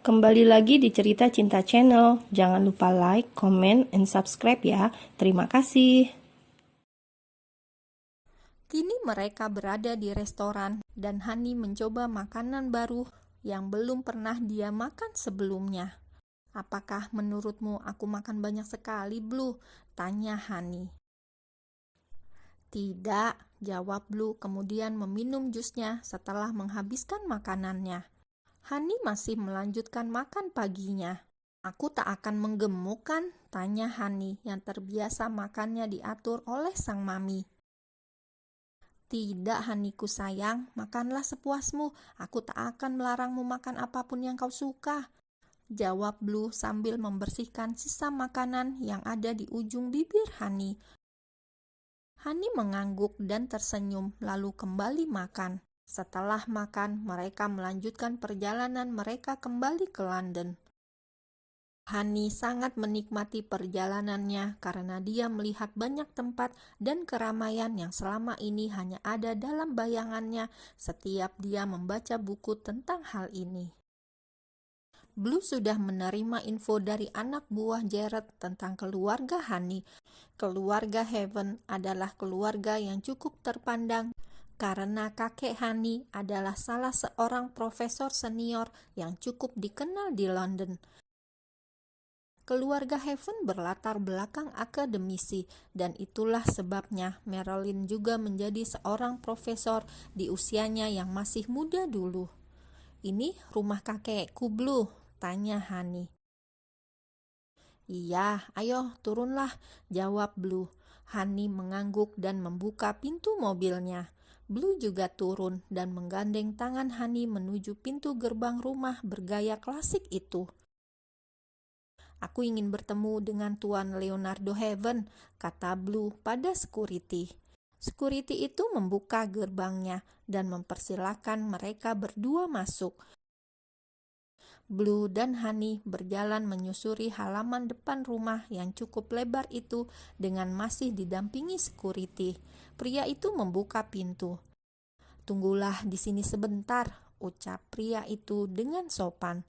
Kembali lagi di Cerita Cinta Channel. Jangan lupa like, comment, and subscribe ya. Terima kasih. Kini mereka berada di restoran dan Hani mencoba makanan baru yang belum pernah dia makan sebelumnya. "Apakah menurutmu aku makan banyak sekali, Blue?" tanya Hani. "Tidak," jawab Blue kemudian meminum jusnya setelah menghabiskan makanannya. Hani masih melanjutkan makan paginya. "Aku tak akan menggemuk kan?" tanya Hani yang terbiasa makannya diatur oleh sang mami. "Tidak, Haniku sayang, makanlah sepuasmu. Aku tak akan melarangmu makan apapun yang kau suka," jawab Blue sambil membersihkan sisa makanan yang ada di ujung bibir Hani. Hani mengangguk dan tersenyum lalu kembali makan. Setelah makan, mereka melanjutkan perjalanan mereka kembali ke London. Hani sangat menikmati perjalanannya karena dia melihat banyak tempat dan keramaian yang selama ini hanya ada dalam bayangannya setiap dia membaca buku tentang hal ini. Blue sudah menerima info dari anak buah Jared tentang keluarga Hani. Keluarga Heaven adalah keluarga yang cukup terpandang karena kakek Hani adalah salah seorang profesor senior yang cukup dikenal di London. Keluarga Heaven berlatar belakang akademisi, dan itulah sebabnya Marilyn juga menjadi seorang profesor di usianya yang masih muda dulu. "Ini rumah kakekku, Blue?" tanya Hani. "Iya, ayo turunlah," jawab Blue. Hani mengangguk dan membuka pintu mobilnya. Blue juga turun dan menggandeng tangan Hani menuju pintu gerbang rumah bergaya klasik itu. "Aku ingin bertemu dengan Tuan Leonardo Heaven," kata Blue pada security. Security itu membuka gerbangnya dan mempersilahkan mereka berdua masuk. Blue dan Hani berjalan menyusuri halaman depan rumah yang cukup lebar itu dengan masih didampingi security. Pria itu membuka pintu. "Tunggulah di sini sebentar," ucap pria itu dengan sopan.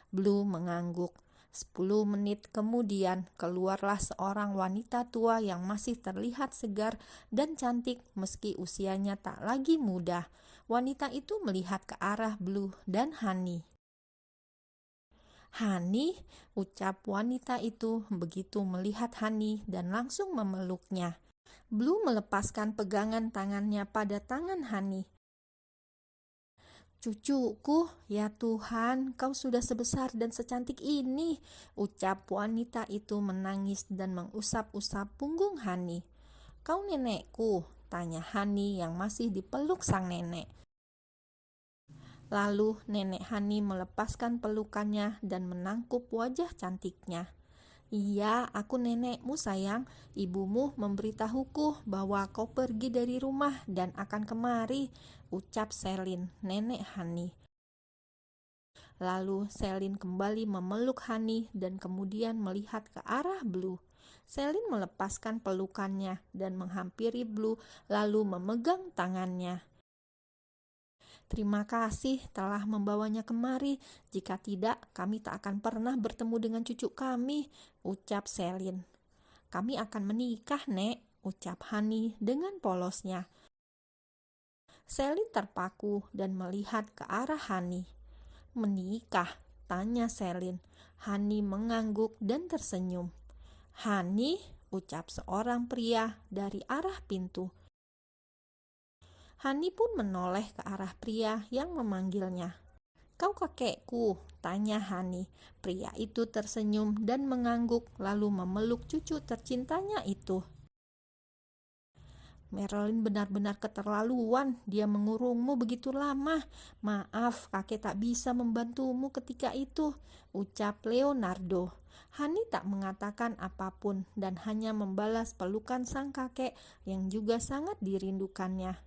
Blue mengangguk. 10 menit kemudian keluarlah seorang wanita tua yang masih terlihat segar dan cantik meski usianya tak lagi muda. Wanita itu melihat ke arah Blue dan Hani. "Hani," ucap wanita itu begitu melihat Hani dan langsung memeluknya. Blue melepaskan pegangan tangannya pada tangan Hani. "Cucuku, ya Tuhan, kau sudah sebesar dan secantik ini," ucap wanita itu menangis dan mengusap-usap punggung Hani. "Kau nenekku?" tanya Hani yang masih dipeluk sang nenek. Lalu nenek Hani melepaskan pelukannya dan menangkup wajah cantiknya. "Iya, aku nenekmu sayang. Ibumu memberitahuku bahwa kau pergi dari rumah dan akan kemari," ucap Selin, nenek Hani. Lalu Selin kembali memeluk Hani dan kemudian melihat ke arah Blue. Selin melepaskan pelukannya dan menghampiri Blue lalu memegang tangannya. "Terima kasih telah membawanya kemari. Jika tidak, kami tak akan pernah bertemu dengan cucu kami," ucap Selin. "Kami akan menikah, Nek," ucap Hani dengan polosnya. Selin terpaku dan melihat ke arah Hani. "Menikah?" tanya Selin. Hani mengangguk dan tersenyum. "Hani," ucap seorang pria dari arah pintu. Hani pun menoleh ke arah pria yang memanggilnya. "Kau kakekku?" tanya Hani. Pria itu tersenyum dan mengangguk lalu memeluk cucu tercintanya itu. "Marilyn benar-benar keterlaluan, dia mengurungmu begitu lama. Maaf, kakek tak bisa membantumu ketika itu," ucap Leonardo. Hani tak mengatakan apapun dan hanya membalas pelukan sang kakek yang juga sangat dirindukannya.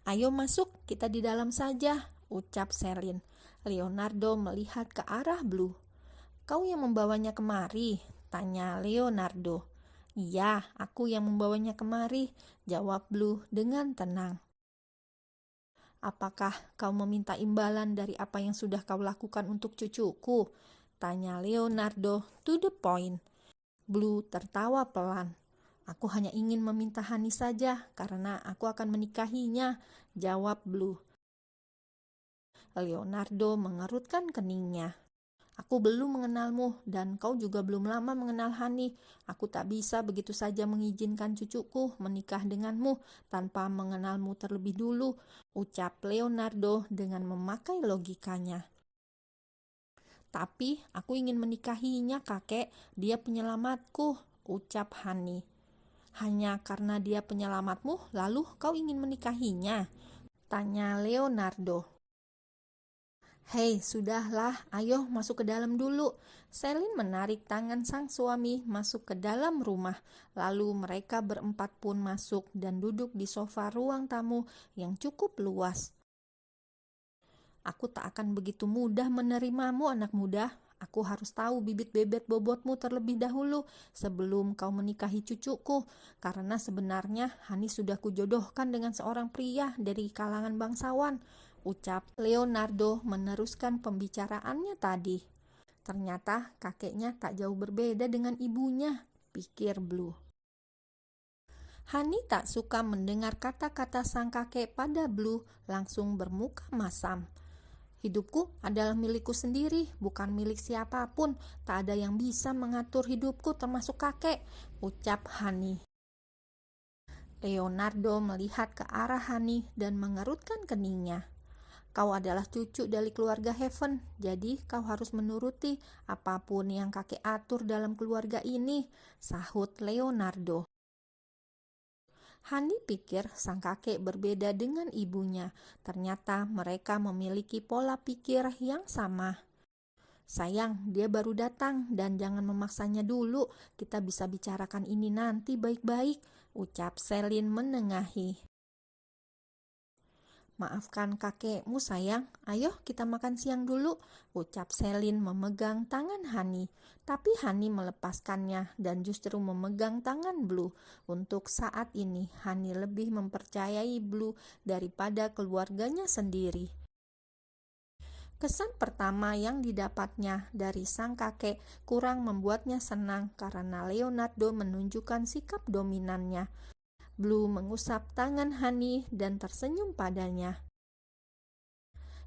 "Ayo masuk, kita di dalam saja," ucap Selin. Leonardo melihat ke arah Blue. "Kau yang membawanya kemari?" tanya Leonardo. "Iya, aku yang membawanya kemari," jawab Blue dengan tenang. Apakah kau meminta imbalan dari apa yang sudah kau lakukan untuk cucuku? Tanya Leonardo to the point. Blue tertawa pelan. Aku hanya ingin meminta Hani saja karena aku akan menikahinya, jawab Blue. Leonardo mengerutkan keningnya. Aku belum mengenalmu dan kau juga belum lama mengenal Hani. Aku tak bisa begitu saja mengizinkan cucuku menikah denganmu tanpa mengenalmu terlebih dulu, ucap Leonardo dengan memakai logikanya. Tapi aku ingin menikahinya, kakek. Dia penyelamatku, ucap Hani. Hanya karena dia penyelamatmu, lalu kau ingin menikahinya? Tanya Leonardo. Hei, sudahlah, ayo masuk ke dalam dulu. Selin menarik tangan sang suami masuk ke dalam rumah. Lalu mereka berempat pun masuk dan duduk di sofa ruang tamu yang cukup luas. Aku tak akan begitu mudah menerimamu, anak muda. Aku harus tahu bibit bebet bobotmu terlebih dahulu sebelum kau menikahi cucuku. Karena sebenarnya Hani sudah kujodohkan dengan seorang pria dari kalangan bangsawan, ucap Leonardo meneruskan pembicaraannya tadi. Ternyata kakeknya tak jauh berbeda dengan ibunya, pikir Blue. Hani tak suka mendengar kata-kata sang kakek pada Blue, langsung bermuka masam. Hidupku adalah milikku sendiri, bukan milik siapapun. Tak ada yang bisa mengatur hidupku termasuk kakek, ucap Hani. Leonardo melihat ke arah Hani dan mengerutkan keningnya. Kau adalah cucu dari keluarga Heaven, jadi kau harus menuruti apapun yang kakek atur dalam keluarga ini, sahut Leonardo. Hani pikir sang kakek berbeda dengan ibunya. Ternyata mereka memiliki pola pikir yang sama. Sayang, dia baru datang dan jangan memaksanya dulu. Kita bisa bicarakan ini nanti baik-baik, ucap Selin menengahi. Maafkan kakekmu sayang, ayo kita makan siang dulu, ucap Selin memegang tangan Hani. Tapi Hani melepaskannya dan justru memegang tangan Blue. Untuk saat ini, Hani lebih mempercayai Blue daripada keluarganya sendiri. Kesan pertama yang didapatnya dari sang kakek kurang membuatnya senang karena Leonardo menunjukkan sikap dominannya. Blue mengusap tangan Hani dan tersenyum padanya.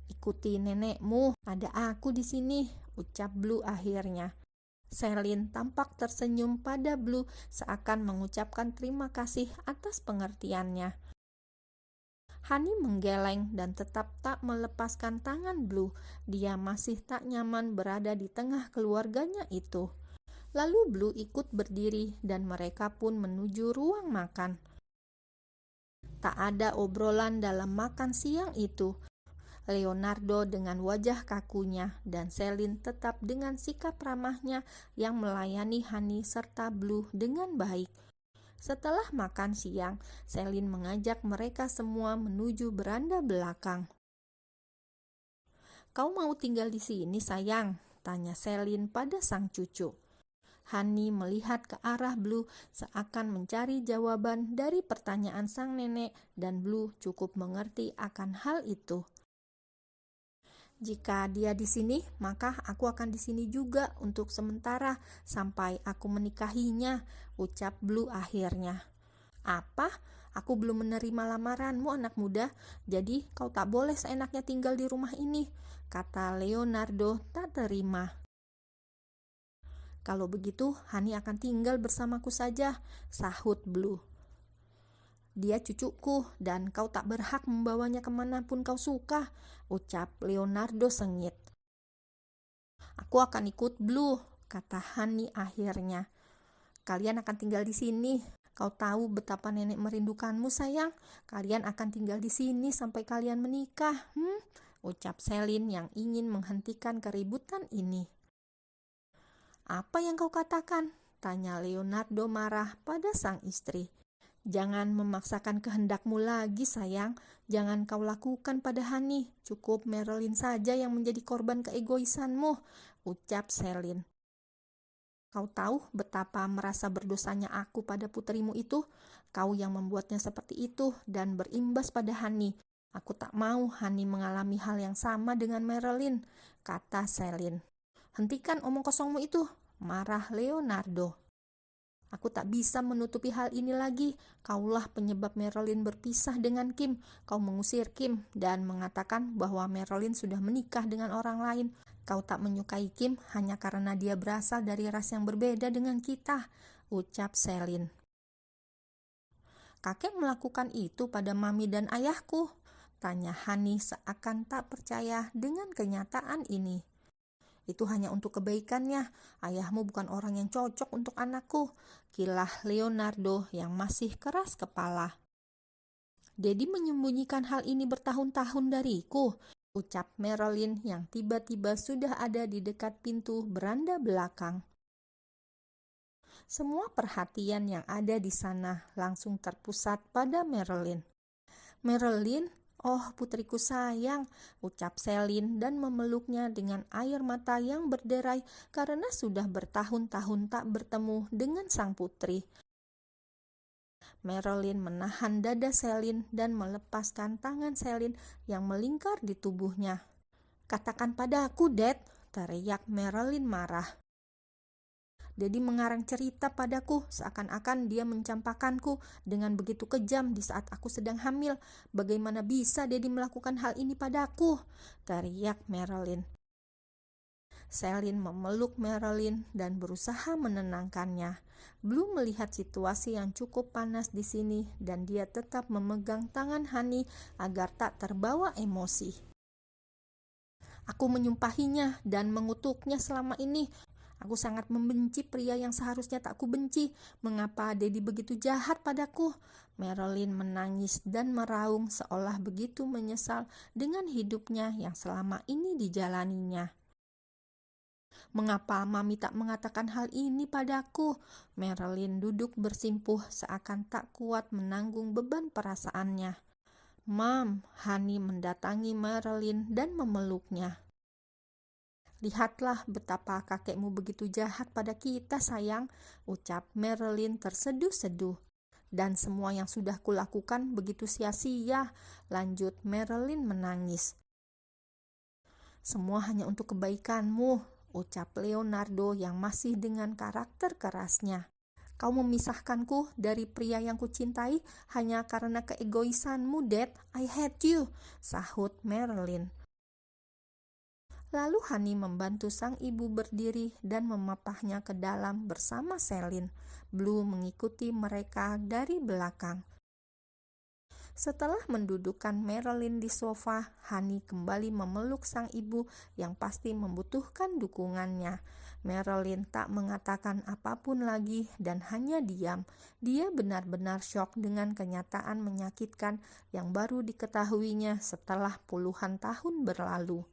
Ikuti nenekmu, ada aku di sini, ucap Blue akhirnya. Selin tampak tersenyum pada Blue seakan mengucapkan terima kasih atas pengertiannya. Hani menggeleng dan tetap tak melepaskan tangan Blue. Dia masih tak nyaman berada di tengah keluarganya itu. Lalu Blue ikut berdiri dan mereka pun menuju ruang makan. Tak ada obrolan dalam makan siang itu. Leonardo dengan wajah kakunya dan Selin tetap dengan sikap ramahnya yang melayani Hani serta Blue dengan baik. Setelah makan siang, Selin mengajak mereka semua menuju beranda belakang. Kau mau tinggal di sini, sayang? Tanya Selin pada sang cucu. Hani melihat ke arah Blue seakan mencari jawaban dari pertanyaan sang nenek dan Blue cukup mengerti akan hal itu. Jika dia di sini, maka aku akan di sini juga untuk sementara sampai aku menikahinya, ucap Blue akhirnya. Apa? Aku belum menerima lamaranmu, anak muda, jadi kau tak boleh seenaknya tinggal di rumah ini, kata Leonardo tak terima. Kalau begitu, Hani akan tinggal bersamaku saja, sahut Blue. Dia cucuku dan kau tak berhak membawanya kemanapun kau suka, ucap Leonardo sengit. Aku akan ikut Blue, kata Hani akhirnya. Kalian akan tinggal di sini. Kau tahu betapa nenek merindukanmu, sayang. Kalian akan tinggal di sini sampai kalian menikah, ucap Selin yang ingin menghentikan keributan ini. Apa yang kau katakan? Tanya Leonardo marah pada sang istri. Jangan memaksakan kehendakmu lagi, sayang. Jangan kau lakukan pada Hani. Cukup Marilyn saja yang menjadi korban keegoisanmu, ucap Selin. Kau tahu betapa merasa berdosanya aku pada puterimu itu? Kau yang membuatnya seperti itu dan berimbas pada Hani. Aku tak mau Hani mengalami hal yang sama dengan Marilyn, kata Celine. Hentikan omong kosongmu itu, marah Leonardo. Aku tak bisa menutupi hal ini lagi. Kaulah penyebab Marilyn berpisah dengan Kim. Kau mengusir Kim dan mengatakan bahwa Marilyn sudah menikah dengan orang lain. Kau tak menyukai Kim hanya karena dia berasal dari ras yang berbeda dengan kita, ucap Celine. Kakek melakukan itu pada mami dan ayahku, tanya Hani seakan tak percaya dengan kenyataan ini. Itu hanya untuk kebaikannya. Ayahmu bukan orang yang cocok untuk anakku, kilah Leonardo yang masih keras kepala. Dedi menyembunyikan hal ini bertahun-tahun dariku, ucap Marilyn yang tiba-tiba sudah ada di dekat pintu beranda belakang. Semua perhatian yang ada di sana langsung terpusat pada Marilyn. Marilyn, oh putriku sayang, ucap Celine dan memeluknya dengan air mata yang berderai karena sudah bertahun-tahun tak bertemu dengan sang putri. Marilyn menahan dada Celine dan melepaskan tangan Celine yang melingkar di tubuhnya. Katakan padaku, Dad, teriak Marilyn marah. Dedi mengarang cerita padaku seakan-akan dia mencampakkanku dengan begitu kejam di saat aku sedang hamil. Bagaimana bisa Dedi melakukan hal ini padaku? Teriak Marilyn. Celine memeluk Marilyn dan berusaha menenangkannya. Blue melihat situasi yang cukup panas di sini dan dia tetap memegang tangan Hani agar tak terbawa emosi. Aku menyumpahinya dan mengutuknya selama ini. Aku sangat membenci pria yang seharusnya tak kubenci. Mengapa Dedi begitu jahat padaku? Marilyn menangis dan meraung seolah begitu menyesal dengan hidupnya yang selama ini dijalaninya. Mengapa Mami tak mengatakan hal ini padaku? Marilyn duduk bersimpuh seakan tak kuat menanggung beban perasaannya. Mam, Hani mendatangi Marilyn dan memeluknya. Lihatlah betapa kakekmu begitu jahat pada kita, sayang, ucap Marilyn terseduh-seduh. Dan semua yang sudah kulakukan begitu sia-sia, lanjut Marilyn menangis. Semua hanya untuk kebaikanmu, ucap Leonardo yang masih dengan karakter kerasnya. Kau memisahkanku dari pria yang kucintai hanya karena keegoisanmu, Dad. I hate you, sahut Marilyn. Lalu Hani membantu sang ibu berdiri dan memapahnya ke dalam bersama Celine. Blue mengikuti mereka dari belakang. Setelah mendudukkan Marilyn di sofa, Hani kembali memeluk sang ibu yang pasti membutuhkan dukungannya. Marilyn tak mengatakan apapun lagi dan hanya diam. Dia benar-benar syok dengan kenyataan menyakitkan yang baru diketahuinya setelah puluhan tahun berlalu.